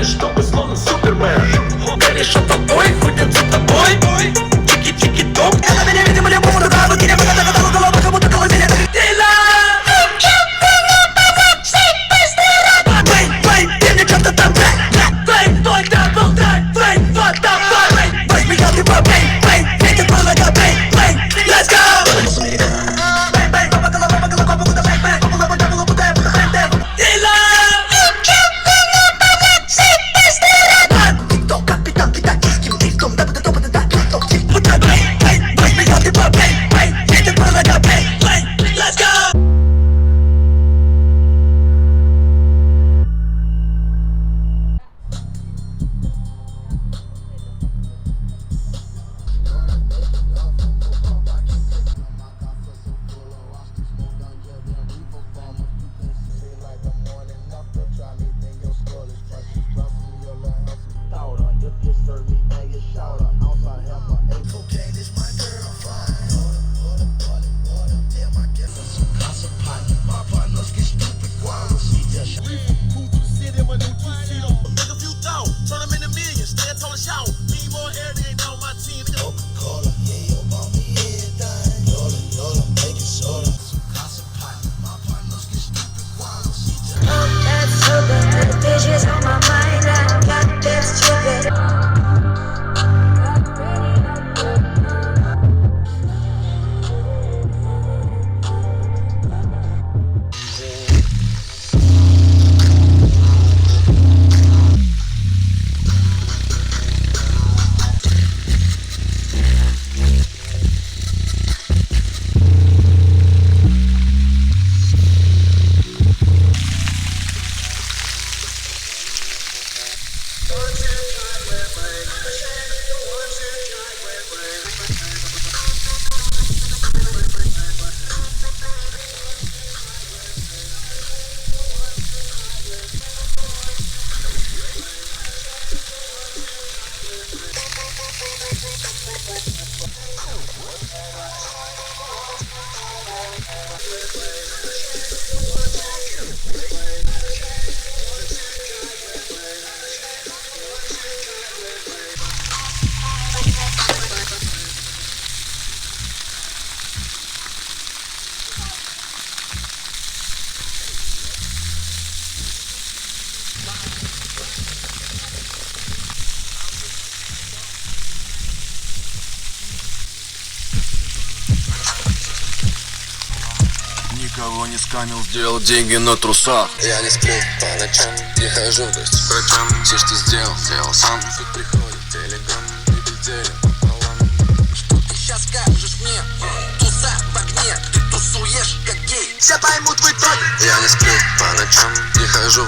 Чтобы словно супермен. Горишь от тобой, ходят за тобой. Чики-чики-топ. Это меня, видимо, любому туда выкинем. Это готово, голова, как будто колыбели. Ты мне что-то там Твой, твой, дабл, твой, вот там, твой. Возьми, я ты попей, ветер был на копей, let's go. Бэй, баба, голова, будто бэй, попула, будто я, будто бэй. Тик-ток, капитан, китай, ким, тик-том, да-да-да-да-да-да, тик-ток, никого не скамил, сделал деньги на трусах. Я не сплю по ночам, не хожу в гости к врачам. Все, что сделал сам. Тут приходит телеграм, и безделие пополам. Что ты сейчас скажешь мне? Туса в огне, ты тусуешь как гей. Все поймут в итоге. Я не сплю по ночам, не хожу